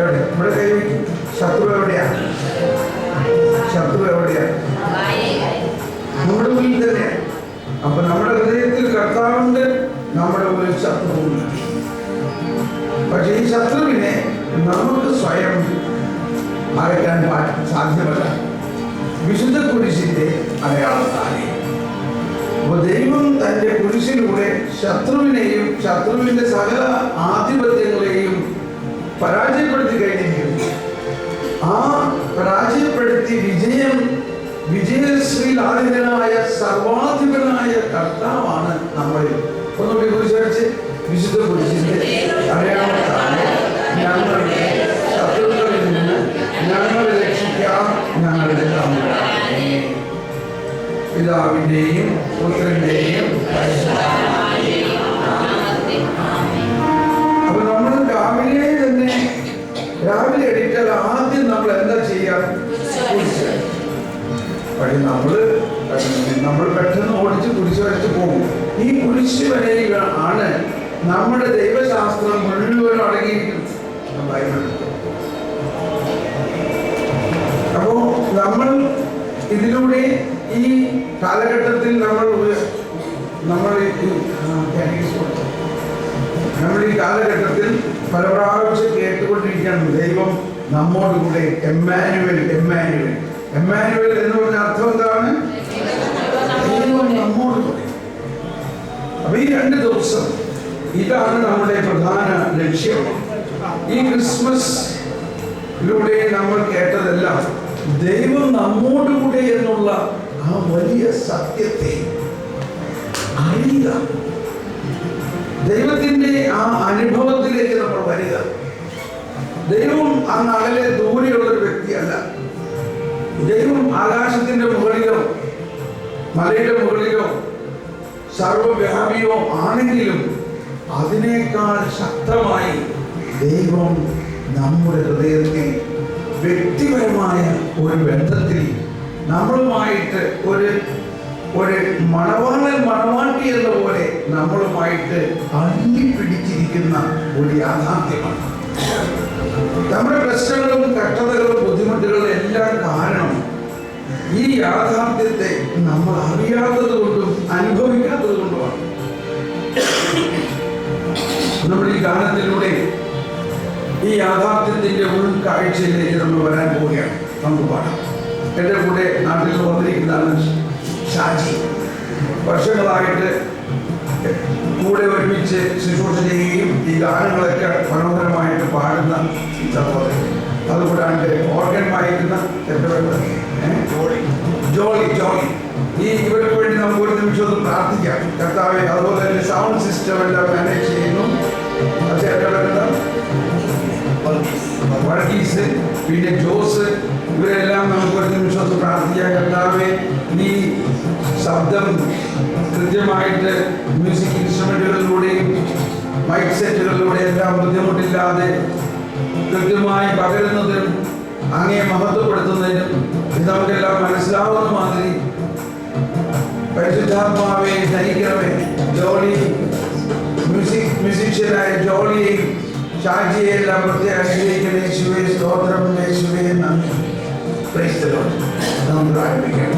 എവിടെ? ഇവിടെ കൈ വയ്ക്കും. ശത്രു എവിടെയാണ്? ശത്രു എവിടെയാണ്? നമ്മുടെ ഉള്ളിൽ തന്നെയാണ്. അപ്പൊ നമ്മുടെ ഹൃദയത്തിൽ കർത്താവുണ്ട്, നമ്മുടെ ഉള്ളിൽ ശത്രുവുണ്ട്. പക്ഷെ ഈ ശത്രുവിനെ നമുക്ക് സ്വയം അകറ്റാൻ സാധ്യമല്ല. വിശുദ്ധ കുരിശിന്റെ അടയാളത്താലേ. അപ്പൊ ദൈവം തന്റെ കുരിശിലൂടെ ശത്രുവിനെയും ശത്രുവിന്റെ സകല ആധിപത്യങ്ങളെയും പരാജയപ്പെടുത്തി കഴിഞ്ഞിരിക്കുന്നു. ആ പരാജയപ്പെടുത്തി വിജയശ്രീലാളിതനായ സർവാധിപനായ കർത്താവാണ് നമ്മളിൽ. ഒന്നുകൂടി കുരിശ് വിശുദ്ധ കുരിശിന്റെ അടയാളത്താലേ ഞങ്ങളുടെ ശത്രുക്കളിൽ നിന്ന് ഞങ്ങളെ രക്ഷിക്കാം ഞങ്ങളുടെ പിതാവിന്റെയും പുത്രന്റെയും. അപ്പൊ നമ്മൾ രാവിലെ എണീറ്റാൽ ആദ്യം നമ്മൾ എന്താ ചെയ്യാം? പക്ഷെ നമ്മൾ പെട്ടെന്ന് ഓടിച്ച് കുരിശ് വരച്ച് പോകും. ഈ കുരിശ് വരയിൽ ആണ് നമ്മുടെ ദൈവശാസ്ത്രം മുഴുവൻ അടങ്ങിയിരിക്കുന്നത്. അപ്പോ നമ്മൾ ഇതിലൂടെ ഈ കാലഘട്ടത്തിൽ നമ്മൾ ഈ കാലഘട്ടത്തിൽ പല പ്രാവശ്യം കേട്ടുകൊണ്ടിരിക്കുകയാണ്, ദൈവം നമ്മോട് കൂടെ. എമ്മാനുവൽ എമ്മാനുവൽ എമ്മാനുവൽ എന്ന് പറഞ്ഞ അർത്ഥം എന്താണ്? ദൈവം നമ്മോട് കൂടെ. അപ്പൊ ഈ 2 ദിവസം ഇതാണ് നമ്മുടെ പ്രധാന ലക്ഷ്യം. ഈ ക്രിസ്മസിലൂടെ നമ്മൾ കേട്ടതെല്ലാം ദൈവം നമ്മോട് കൂടെ എന്നുള്ള ആ വലിയ സത്യത്തെ അറിയുക. ദൈവത്തിന്റെ ആ അനുഭവത്തിലേക്ക് നമ്മൾ വരിക. ദൈവം അങ്ങ് അകലെ ദൂരെയുള്ള ഒരു വ്യക്തിയല്ല. ദൈവം ആകാശത്തിന്റെ മുകളിലോ മലയുടെ മുകളിലോ സർവവ്യാപിയോ ആണെങ്കിലും അതിനേക്കാൾ ശക്തമായി ദൈവം നമ്മുടെ ഹൃദയത്തിൽ വ്യക്തിപരമായ ഒരു ബന്ധത്തിൽ നമ്മളുമായിട്ട് ഒരു മണവാട്ടി എന്ന പോലെ നമ്മളുമായിട്ട് അള്ളിപ്പിടിച്ചിരിക്കുന്ന ഒരു യാഥാർത്ഥ്യമാണ്. നമ്മുടെ പ്രശ്നങ്ങളും കഷ്ടതകളും ബുദ്ധിമുട്ടുകളും എല്ലാം കാരണം ഈ യാഥാർത്ഥ്യത്തെ നമ്മൾ അറിയാത്തത് കൊണ്ടും അനുഭവിക്കാത്തത് കൊണ്ടുമാണ്. നമ്മൾ ഈ ഗാനത്തിലൂടെ ഈ യാഥാർത്ഥ്യത്തിന്റെ ഉൾക്കാഴ്ചയിലേക്ക് നമ്മൾ വരാൻ പോവുകയാണ്. നമുക്ക് പാടാം. എൻ്റെ കൂടെ നാട്ടിൽ വന്നിരിക്കുന്നതാണ് ഷാജി. വർഷങ്ങളായിട്ട് കൂടെ ഒരുമിച്ച് ശുശ്രൂഷ ചെയ്യുകയും ഈ ഗാനങ്ങളൊക്കെ മനോഹരമായിട്ട് പാടുന്ന സഹോദരൻ. അതുകൂടാണ്ട് ഓർഗൻ വായിക്കുന്ന ജോളി. ഇവർക്ക് വേണ്ടി നമുക്ക് ഒരു നിമിഷം ഒന്ന് പ്രാർത്ഥിക്കാം. കർത്താവേ, അതുപോലെ തന്നെ സൗണ്ട് സിസ്റ്റം എല്ലാം മാനേജ് ചെയ്യുന്നു വർഗീസ്, പിന്നെ ജോസ്, ഇവരെല്ലാം നമുക്ക് ഒരു നിമിഷം ഒന്ന് പ്രാർത്ഥിക്കാം. കർത്താവേ, ഈ ശബ്ദം കൃത്യമായിട്ട് മ്യൂസിക് ഇൻസ്ട്രുമെന്റുകളിലൂടെയും മൈക്ക് സെറ്റുകളിലൂടെ എല്ലാം ബുദ്ധിമുട്ടില്ലാതെ കൃത്യമായി പകരുന്നതിനും അങ്ങേ മഹത്വപ്പെടുത്തുന്നതിനും ഇത് നമുക്കെല്ലാം മനസ്സിലാവുന്ന മാതിരി പരിശുദ്ധാത്മാവെ നയിക്കണമേ. ജോളി മ്യൂസിഷ്യനായ ജോളിയെയും ഷാജിയെ എല്ലാം പ്രത്യേകം അനുഗ്രഹിക്കുന്ന യേശുവേ സ്തോത്രം, യേശുവേ നന്ദി. Praise the Lord. നമുക്ക് ആരംഭിക്കാം.